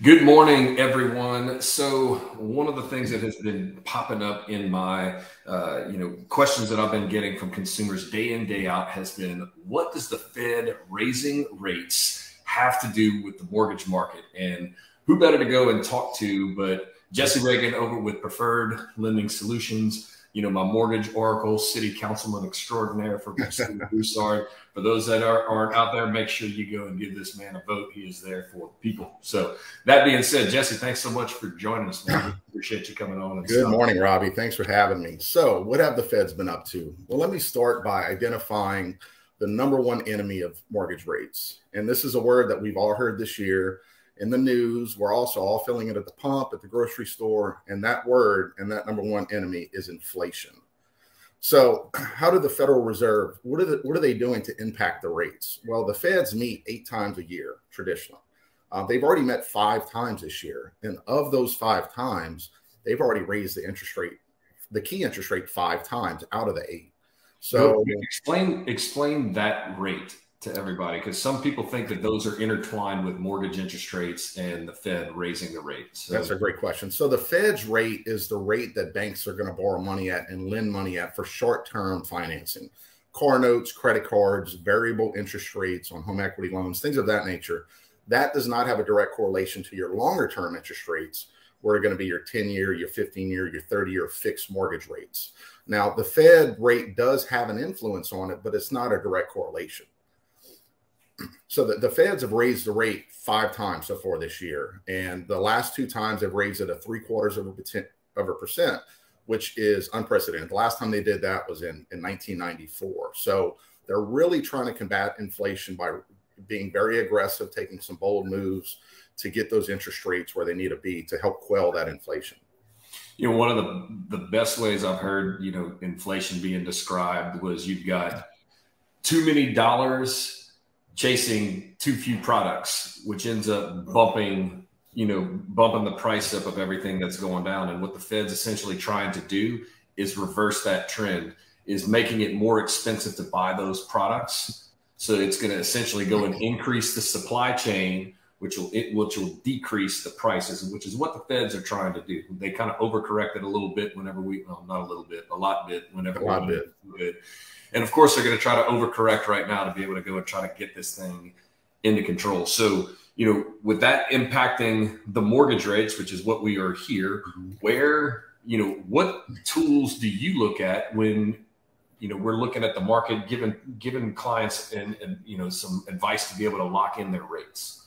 Good morning, everyone. So one of the things that has been popping up in my, questions that I've been getting from consumers day in, day out has been, what does the Fed raising rates have to do with the mortgage market? And who better to go and talk to but Jesse Regan over with Preferred Lending Solutions, my mortgage oracle, city councilman extraordinaire for Broussard. For those that aren't out there, make sure you go and give this man a vote. He is there for people. So that being said, Jesse, thanks so much for joining us, man. We appreciate you coming on. Good morning, Robbie. Thanks for having me. So what have the Feds been up to? Well, let me start by identifying the number one enemy of mortgage rates. And this is a word that we've all heard this year in the news. We're also all feeling it at the pump, at the grocery store. And that word and that number one enemy is inflation. So how did the Federal Reserve, what are they doing to impact the rates? Well, the Feds meet 8 times a year traditionally. They've already met 5 times this year. And of those 5 times, they've already raised the interest rate, the key interest rate 5 times out of the 8. So explain that rate to everybody, because some people think that those are intertwined with mortgage interest rates and the Fed raising the rates. So that's a great question. So the Fed's rate is the rate that banks are going to borrow money at and lend money at for short-term financing, car notes, credit cards, variable interest rates on home equity loans, things of that nature. That does not have a direct correlation to your longer-term interest rates, where are going to be your 10-year, your 15-year, your 30-year fixed mortgage rates. Now, the Fed rate does have an influence on it, but it's not a direct correlation. So the Feds have raised the rate 5 times so far this year. And the last 2 times they've raised it 0.75%, which is unprecedented. The last time they did that was in 1994. So they're really trying to combat inflation by being very aggressive, taking some bold moves to get those interest rates where they need to be to help quell that inflation. One of the best ways I've heard, inflation being described was you've got too many dollars chasing too few products, which ends up bumping the price up of everything that's going down. And what the Fed's essentially trying to do is reverse that trend, is making it more expensive to buy those products. So it's going to essentially go and increase the supply chain, which will decrease the prices, which is what the Feds are trying to do. They kind of overcorrected a little bit whenever not a little bit, a lot bit whenever we. And of course, they're going to try to overcorrect right now to be able to go and try to get this thing into control. So, with that impacting the mortgage rates, which is what we are here, where, what tools do you look at when, we're looking at the market, giving clients and some advice to be able to lock in their rates?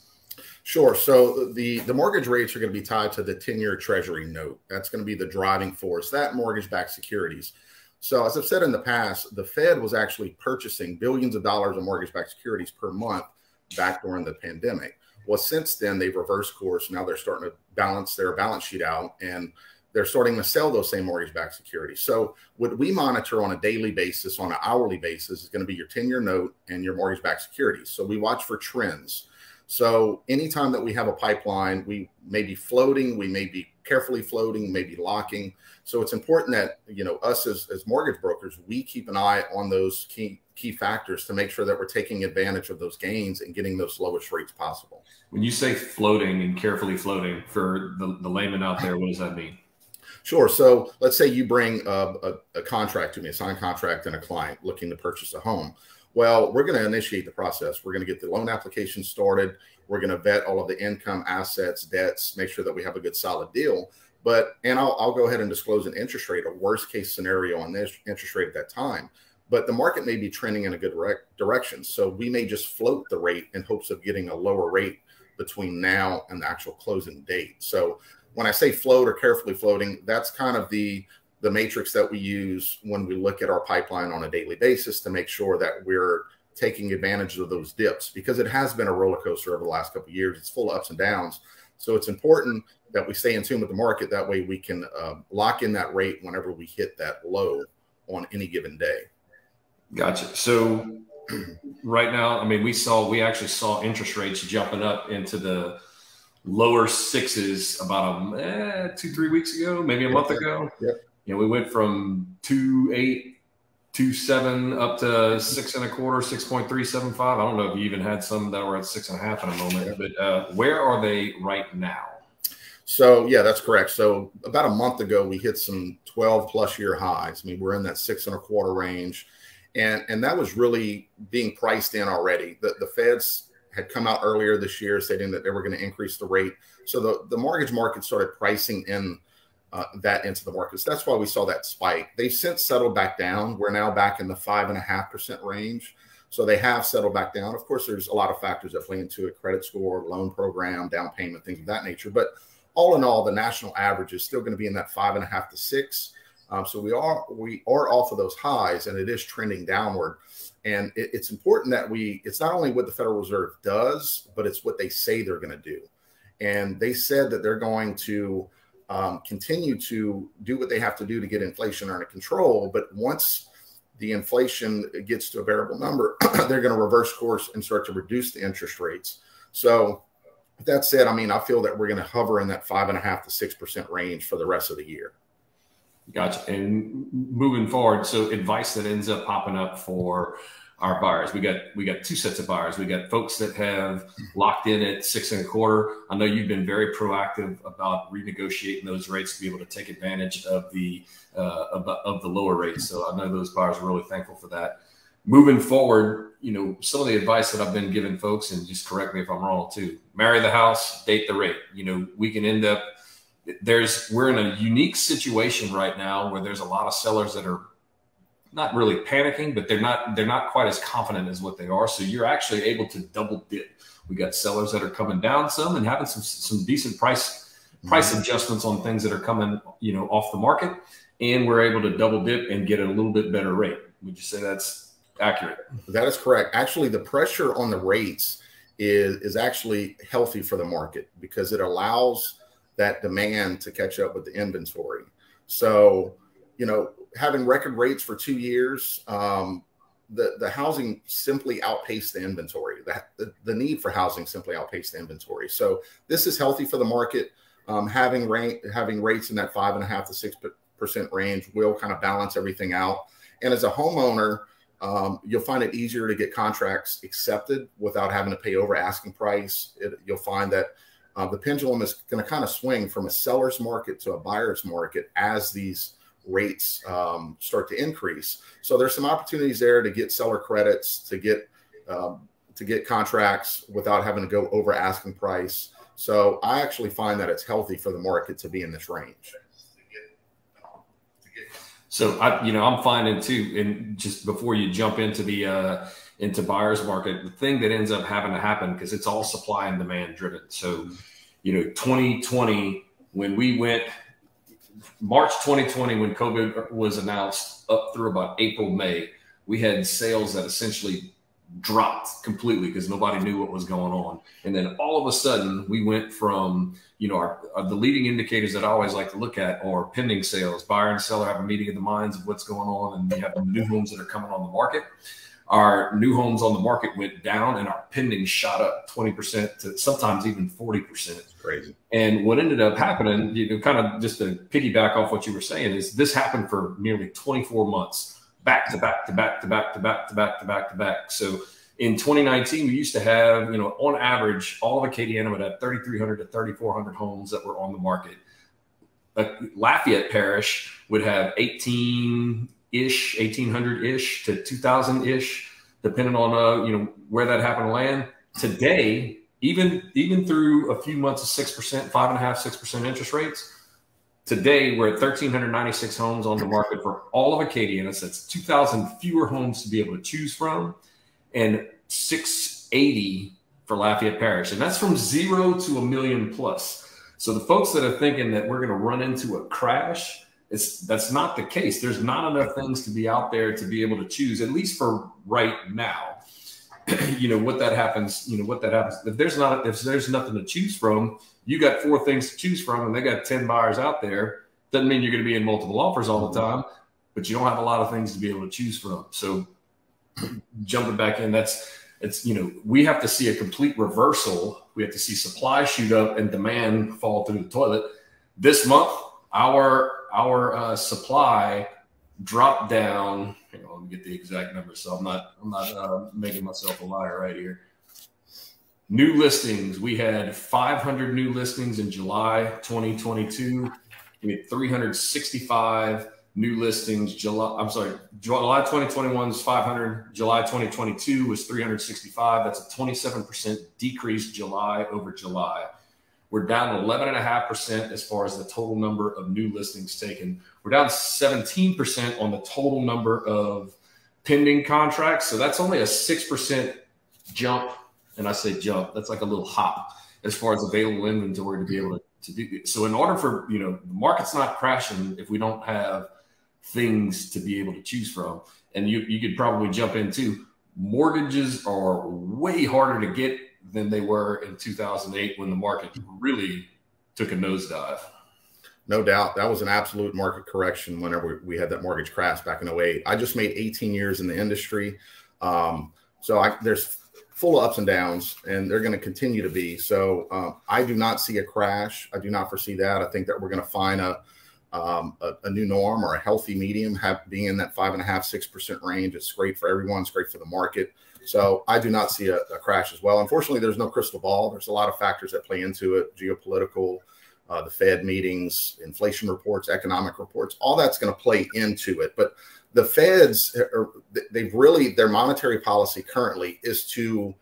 Sure. So the mortgage rates are going to be tied to the 10-year Treasury note. That's going to be the driving force, that mortgage-backed securities. So as I've said in the past, the Fed was actually purchasing billions of dollars of mortgage-backed securities per month back during the pandemic. Well, since then, they've reversed course. Now they're starting to balance their balance sheet out, and they're starting to sell those same mortgage-backed securities. So what we monitor on a daily basis, on an hourly basis, is going to be your 10-year note and your mortgage-backed securities. So we watch for trends. So anytime that we have a pipeline, we may be floating, we may be carefully floating, maybe locking. So it's important that, us as mortgage brokers, we keep an eye on those key factors to make sure that we're taking advantage of those gains and getting those lowest rates possible. When you say floating and carefully floating, for the layman out there, what does that mean? Sure. So let's say you bring a contract to me, a signed contract, and a client looking to purchase a home. Well, we're going to initiate the process. We're going to get the loan application started. We're going to vet all of the income, assets, debts, make sure that we have a good solid deal. And I'll go ahead and disclose an interest rate, a worst case scenario on this interest rate at that time. But the market may be trending in a good direction. So we may just float the rate in hopes of getting a lower rate between now and the actual closing date. So when I say float or carefully floating, that's kind of the matrix that we use when we look at our pipeline on a daily basis to make sure that we're taking advantage of those dips, because it has been a roller coaster over the last couple of years. It's full of ups and downs. So it's important that we stay in tune with the market. That way we can lock in that rate whenever we hit that low on any given day. Gotcha. So right now, we actually saw interest rates jumping up into the lower 6s about 2-3 weeks ago, maybe a month ago. Yep. We went from 2.8, 6.27 up to 6.25, 6.375. I don't know if you even had some that were at 6.5 in a moment, but where are they right now? So yeah, that's correct. So about a month ago, we hit some 12+ year highs. I mean, we're in that 6.25 range, and that was really being priced in already. The Feds had come out earlier this year stating that they were going to increase the rate. So the mortgage market started pricing in that into the markets. That's why we saw that spike. They've since settled back down. We're now back in the 5.5% range. So they have settled back down. Of course, there's a lot of factors that play into it: credit score, loan program, down payment, things of that nature. But all in all, the national average is still going to be in that 5.5 to 6. So we are off of those highs, and it is trending downward. And it's important that it's not only what the Federal Reserve does, but it's what they say they're going to do. And they said that they're going to continue to do what they have to do to get inflation under control. But once the inflation gets to a bearable number, they're going to reverse course and start to reduce the interest rates. So with that said, I mean, I feel that we're going to hover in that 5.5 to 6% range for the rest of the year. Gotcha. And moving forward, so advice that ends up popping up for our buyers. We got two sets of buyers. We got folks that have locked in at 6.25. I know you've been very proactive about renegotiating those rates to be able to take advantage of the lower rates. So I know those buyers are really thankful for that. Moving forward, you know, some of the advice that I've been giving folks, and just correct me if I'm wrong too: marry the house, date the rate. You know, we can end up we're in a unique situation right now where there's a lot of sellers that are not really panicking, but they're not quite as confident as what they are. So you're actually able to double dip. We got sellers that are coming down some and having some decent price adjustments on things that are coming, you know, off the market, and we're able to double dip and get a little bit better rate. Would you say that's accurate? That is correct. Actually, the pressure on the rates is actually healthy for the market because it allows that demand to catch up with the inventory. So, you know, having record rates for 2 years, the housing simply outpaced the inventory. The need for housing simply outpaced the inventory. So this is healthy for the market. Having rates in that 5.5 to 6% range will kind of balance everything out. And as a homeowner, you'll find it easier to get contracts accepted without having to pay over asking price. You'll find that the pendulum is going to kind of swing from a seller's market to a buyer's market as these rates start to increase. So there's some opportunities there to get seller credits, to get contracts without having to go over asking price. So I actually find that it's healthy for the market to be in this range. So I'm finding too, and just before you jump into the into buyer's market, the thing that ends up having to happen, because it's all supply and demand driven. So, you know, 2020, when we went March 2020, when COVID was announced, up through about April, May, we had sales that essentially dropped completely because nobody knew what was going on. And then all of a sudden we went from, you know, the leading indicators that I always like to look at are pending sales. Buyer and seller have a meeting of the minds of what's going on, and we have the new homes that are coming on the market. Our new homes on the market went down, and our pending shot up 20% to sometimes even 40%. It's crazy. And what ended up happening, you know, kind of just to piggyback off what you were saying, is this happened for nearly 24 months, back to back to back to back to back to back to back to back. So in 2019, we used to have, you know, on average, all of Acadiana would have 3,300 to 3,400 homes that were on the market. Lafayette Parish would have 1,800-ish to 2,000-ish, depending on you know, where that happened to land. Today, even through a few months of 6%, 5.5%, 6% interest rates, today we're at 1,396 homes on the market for all of Acadiana. That's 2,000 fewer homes to be able to choose from, and 680 for Lafayette Parish, and that's from 0 to $1 million plus. So the folks that are thinking that we're going to run into a crash, that's not the case. There's not enough things to be out there to be able to choose, at least for right now. You know, what that happens, if there's nothing to choose from, you got 4 things to choose from, and they got 10 buyers out there. Doesn't mean you're going to be in multiple offers all the time, but you don't have a lot of things to be able to choose from. So jumping back in, it's, you know, we have to see a complete reversal. We have to see supply shoot up and demand fall through the toilet. This month, our supply dropped down hang on, let me get the exact number. So I'm not making myself a liar right here. New listings. We had 500 new listings in July 2022. We had 365 new listings. July 2021 was 500. July 2022 was 365. That's a 27% decrease July over July. We're down 11.5% as far as the total number of new listings taken. We're down 17% on the total number of pending contracts. So that's only a 6% jump. And I say jump, that's like a little hop as far as available inventory to be able to do it. So in order for, the market's not crashing if we don't have things to be able to choose from. And you could probably jump into mortgages are way harder to get than they were in 2008 when the market really took a nosedive. No doubt. That was an absolute market correction whenever we had that mortgage crash back in 08. I just made 18 years in the industry. There's full of ups and downs, and they're going to continue to be. So I do not see a crash. I do not foresee that. I think that we're going to find a new norm or a healthy medium, being in that 5.5%, 6% range. It's great for everyone. It's great for the market. So I do not see a crash as well. Unfortunately, there's no crystal ball. There's a lot of factors that play into it: geopolitical, the Fed meetings, inflation reports, economic reports. All that's going to play into it. But the Feds, their monetary policy currently is to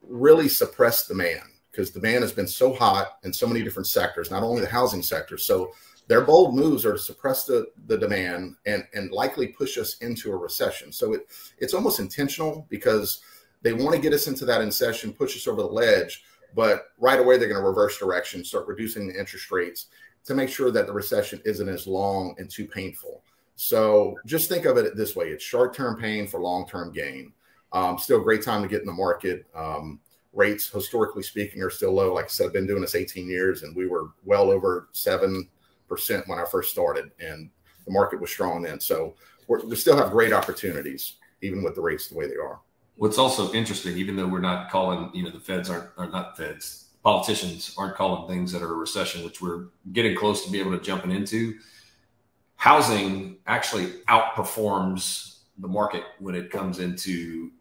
really suppress demand, because demand has been so hot in so many different sectors, not only the housing sector. So their bold moves are to suppress the demand and likely push us into a recession. So it's almost intentional, because they want to get us into that recession, push us over the ledge, but right away they're going to reverse direction, start reducing the interest rates to make sure that the recession isn't as long and too painful. So just think of it this way: it's short-term pain for long-term gain. Still a great time to get in the market. Rates, historically speaking, are still low. Like I said, I've been doing this 18 years, and we were well over 7% when I first started, and the market was strong then. So we still have great opportunities, even with the rates the way they are. What's also interesting, even though we're not calling, the Feds are not Feds, politicians aren't calling things that are a recession, which we're getting close to be able to jumping into. Housing actually outperforms the market when it comes into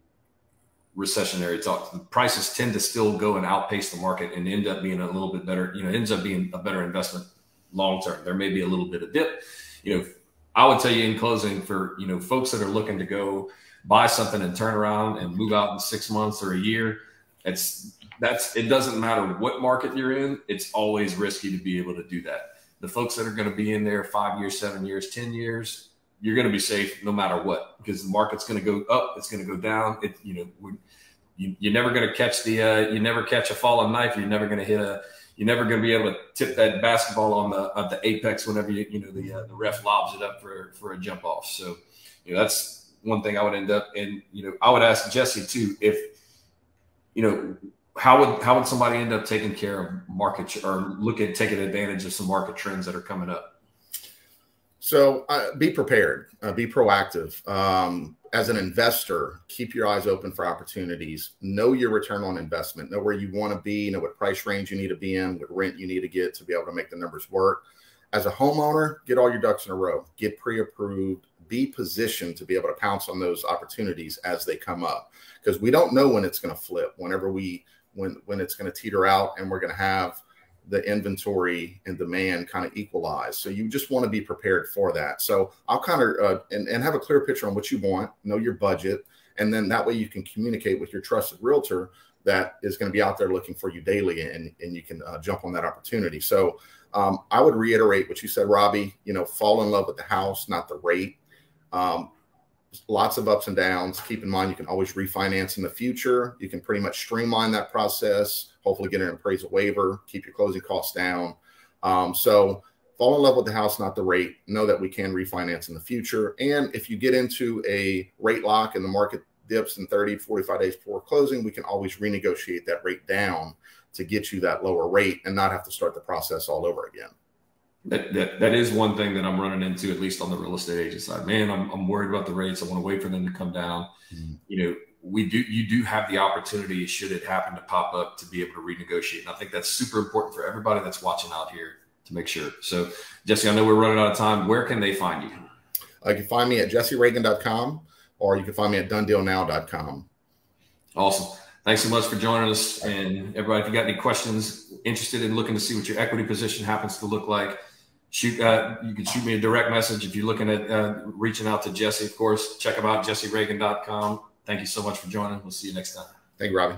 recessionary talk. The prices tend to still go and outpace the market and end up being a little bit better, ends up being a better investment long term. There may be a little bit of dip. I would tell you in closing, for folks that are looking to go buy something and turn around and move out in 6 months or a year, it doesn't matter what market you're in, it's always risky to be able to do that. The folks that are going to be in there 5 years, 7 years, 10 years, you're going to be safe no matter what, because the market's going to go up, it's going to go down. You're never going to catch you never catch a falling knife. You're never going to be able to tip that basketball on the apex whenever the ref lobs it up for a jump off. So that's one thing I would end up. And I would ask Jesse too, if how would somebody end up taking care of market or taking advantage of some market trends that are coming up? So be prepared, be proactive. As an investor, keep your eyes open for opportunities. Know your return on investment. Know where you want to be. Know what price range you need to be in, what rent you need to get to be able to make the numbers work. As a homeowner, get all your ducks in a row. Get pre-approved. Be positioned to be able to pounce on those opportunities as they come up, because we don't know when it's going to flip. When it's going to teeter out, and we're going to have the inventory and demand kind of equalize. So you just want to be prepared for that. So I'll kind of and have a clear picture on what you want, know your budget, and then that way you can communicate with your trusted realtor that is going to be out there looking for you daily, and you can jump on that opportunity. So I would reiterate what you said, Robbie. Fall in love with the house, not the rate. Lots of ups and downs. Keep in mind, you can always refinance in the future. You can pretty much streamline that process, hopefully get an appraisal waiver, keep your closing costs down. So fall in love with the house, not the rate. Know that we can refinance in the future. And if you get into a rate lock and the market dips in 30, 45 days before closing, we can always renegotiate that rate down to get you that lower rate and not have to start the process all over again. That is one thing that I'm running into, at least on the real estate agent side. Man, I'm worried about the rates. I want to wait for them to come down. Mm-hmm. You do have the opportunity, should it happen to pop up, to be able to renegotiate. And I think that's super important for everybody that's watching out here to make sure. So, Jesse, I know we're running out of time. Where can they find you? You can find me at jesseregan.com, or you can find me at donedealnow.com. Awesome. Thanks so much for joining us. And everybody, if you got any questions, interested in looking to see what your equity position happens to look like, you can shoot me a direct message. If you're looking at reaching out to Jesse, of course, check him out, jesseregan.com. Thank you so much for joining. We'll see you next time. Thank you, Robbie.